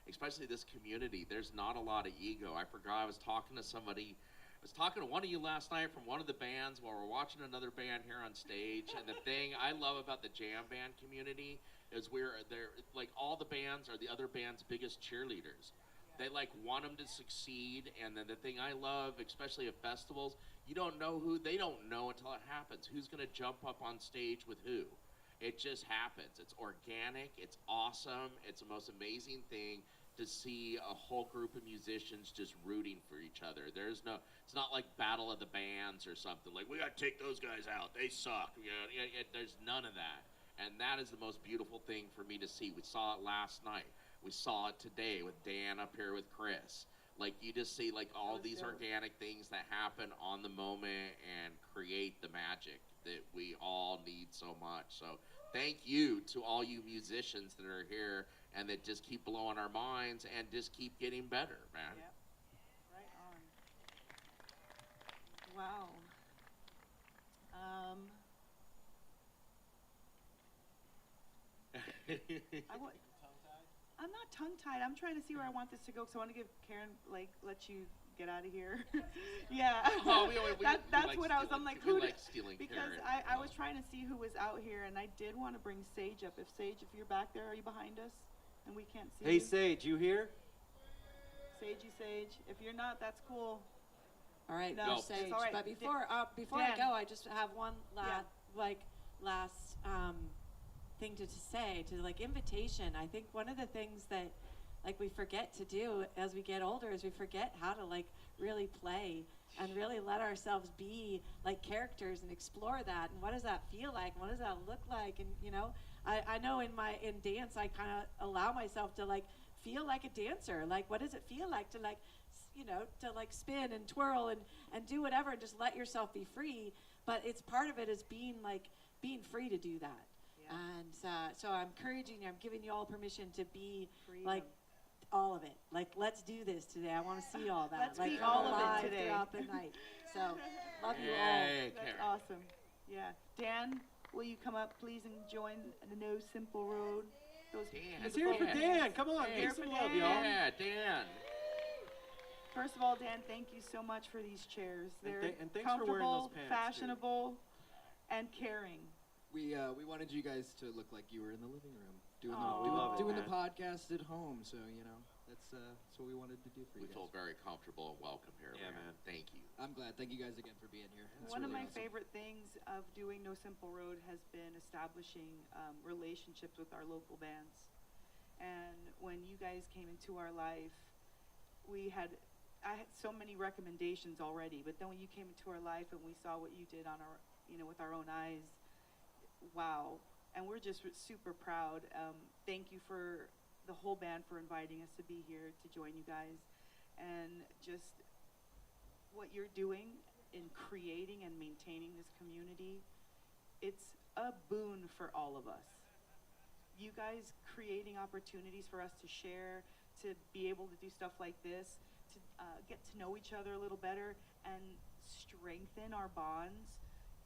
Especially this community, there's not a lot of ego. I forgot, I was talking to one of you last night from one of the bands while we're watching another band here on stage. And the thing I love about the jam band community is they're like, all the bands are the other band's biggest cheerleaders. They, like, want them to succeed. And then the thing I love, especially at festivals, You don't know who, they don't know until it happens. Who's going to jump up on stage with who? It just happens. It's organic. It's awesome. It's the most amazing thing to see a whole group of musicians just rooting for each other. It's not like Battle of the Bands or something. Like, we got to take those guys out. They suck. There's none of that. And that is the most beautiful thing for me to see. We saw it last night. We saw it today with Dan up here with Chris. Like, you just see, like, all these organic things that happen on the moment and create the magic that we all need so much. So thank you to all you musicians that are here and that just keep blowing our minds and just keep getting better, man. Yep. Right on. Wow. I'm not tongue-tied. I'm trying to see where I want this to go, because I want to give Karen, like, let you get out of here. Yeah. Oh, That's like what I was. I'm like, we who? like stealing Because Karen, I was trying to see who was out here, and I did want to bring Sage up. If Sage, if you're back there, are you behind us? And we can't see Hey, you? Sage, you here? Sage. If you're not, that's cool. All right, No, no, it's Sage. all right. But before I Dan. go, I just have one Yeah. last thing to say, to like invitation. I think one of the things that like we forget to do as we get older is we forget how to like really play and really let ourselves be like characters and explore that. And what does that feel like? And what does that look like? And you know, I know in dance I kind of allow myself to like feel like a dancer. Like, what does it feel like to like to like spin and twirl and do whatever and just let yourself be free. But it's part of it is being free to do that. Yeah. And so I'm encouraging you, I'm giving you all permission to be Freedom. like all of it. Like, let's do this today. I want to see all that. Let's like be all of it live today. throughout the night. So love you all. Yay, That's Karen. awesome. Yeah. Dan, will you come up, please, and join the No Simple Road? Those Dan. Let's hear it for Dan. Come on, Hey, give some for love, Dan. y'all. Yeah, Dan. First of all, Dan, thank you so much for these chairs. And They're and thanks for wearing comfortable, those pants, too. fashionable, and caring. We wanted you guys to look like you were in the living room doing Aw. We love it, doing the man. podcast at home. So that's what we wanted to do for We you feel guys. very comfortable and welcome here, Yeah, man. Thank you. I'm glad. Thank you guys again for being here. It's One of really my awesome. favorite things of doing No Simple Road has been establishing relationships with our local bands. And when you guys came into our life, I had so many recommendations already, but then when you came into our life and we saw what you did on our, with our own eyes, wow. And we're just super proud. Thank you for the whole band for inviting us to be here to join you guys. And just what you're doing in creating and maintaining this community, it's a boon for all of us. You guys creating opportunities for us to share, to be able to do stuff like this, to get to know each other a little better and strengthen our bonds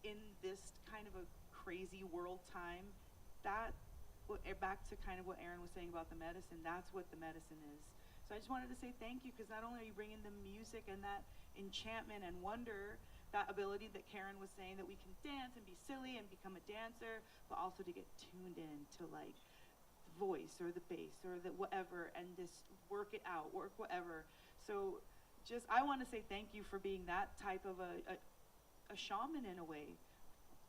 in this kind of a crazy world time. Back to kind of what Aaron was saying about the medicine, that's what the medicine is. So I just wanted to say thank you, because not only are you bringing the music and that enchantment and wonder, that ability that Karen was saying, that we can dance and be silly and become a dancer, but also to get tuned in to like the voice or the bass or the whatever, and just work it out, work whatever. So I want to say thank you for being that type of a shaman in a way,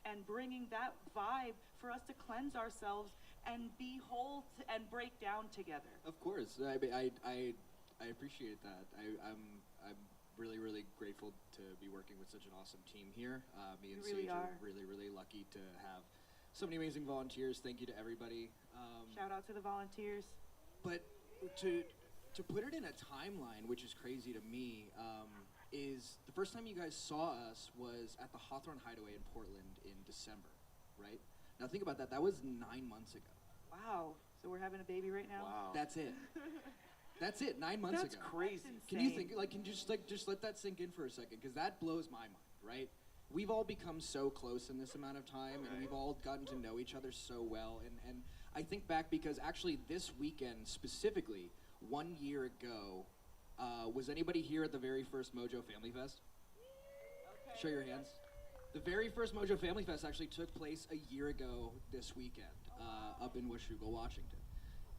and bringing that vibe for us to cleanse ourselves and be whole and break down together. Of course, I appreciate that. I'm really grateful to be working with such an awesome team here. Me and You really Sage are are. really lucky to have so many amazing volunteers. Thank you to everybody. Shout out to the volunteers. But to put it in a timeline, which is crazy to me, is the first time you guys saw us was at the Hawthorne Hideaway in Portland in December, right? Now think about that. That was 9 months ago. Wow. So we're having a baby right now? Wow. That's it. That's it. 9 months That's ago. crazy. That's Can you insane. think, can you just let that sink in for a second? Because that blows my mind, right? We've all become so close in this amount of time, and Right. we've all gotten to know each other so well. And I think back because actually this weekend specifically, 1 year ago, was anybody here at the very first Mojo Family Fest? Show your hands. The very first Mojo Family Fest actually took place a year ago this weekend, up in Washougal, Washington.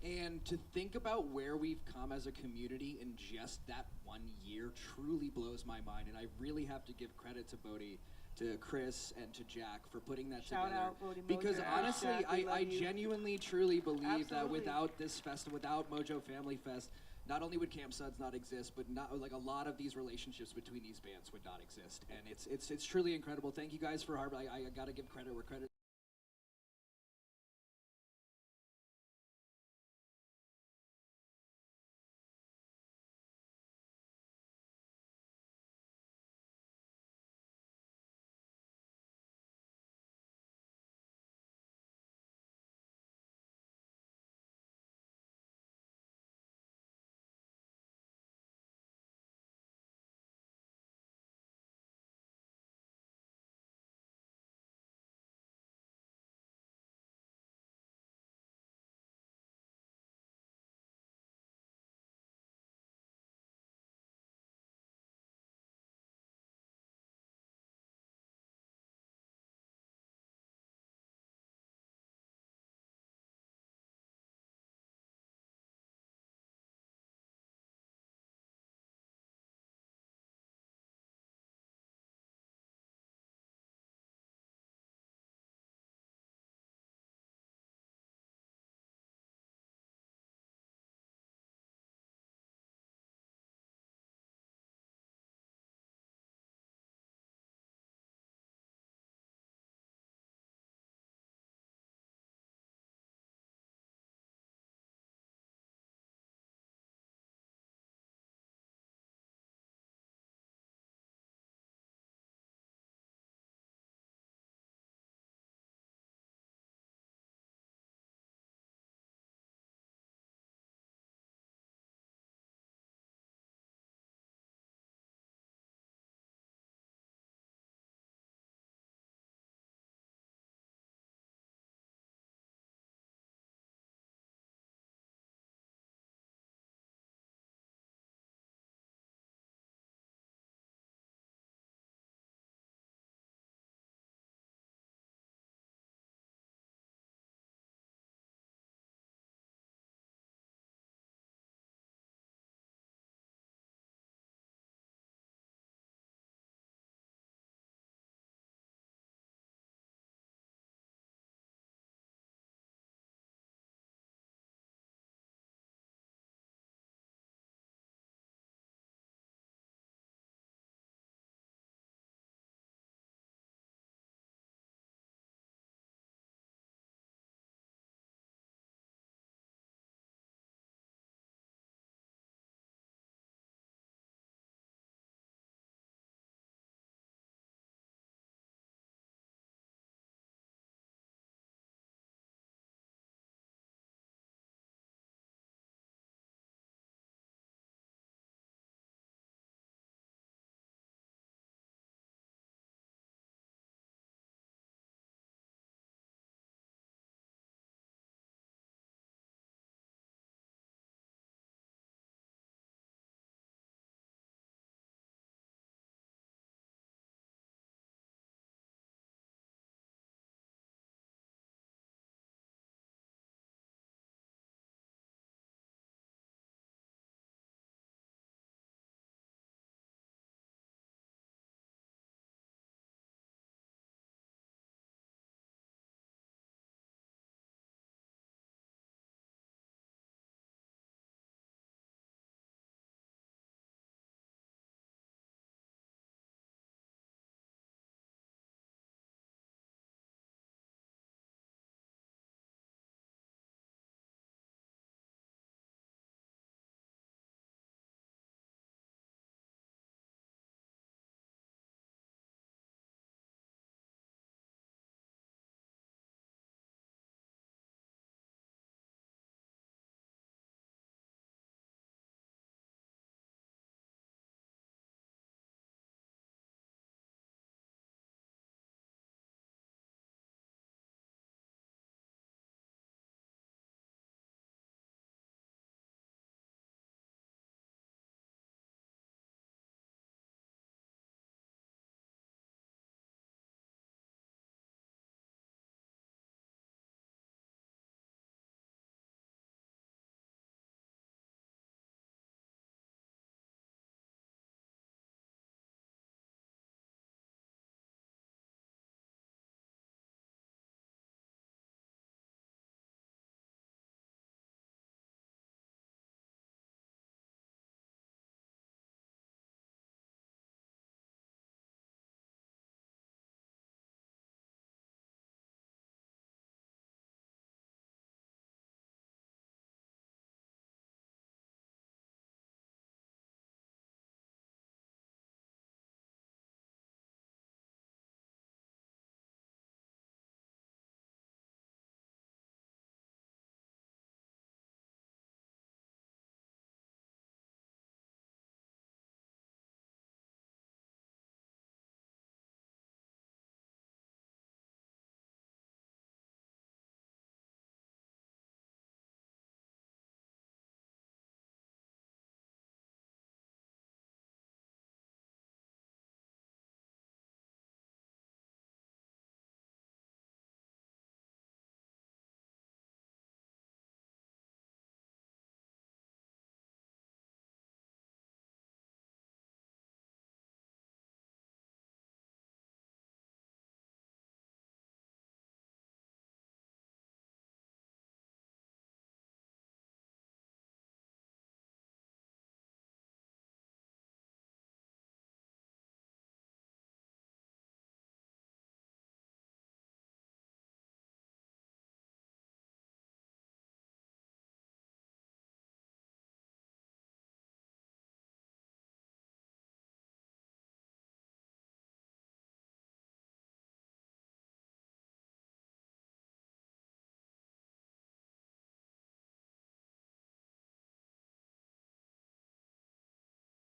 And to think about where we've come as a community in just that 1 year truly blows my mind. And I really have to give credit to Bodhi, to Chris, and to Jack for putting that Shout together. out, Bodhi Because Mojo. honestly, Jack, we love I you. genuinely, truly believe that Absolutely. without this festival, without Mojo Family Fest, not only would Camp Suds not exist, but not like a lot of these relationships between these bands would not exist. And it's truly incredible. Thank you guys for I got to give credit where credit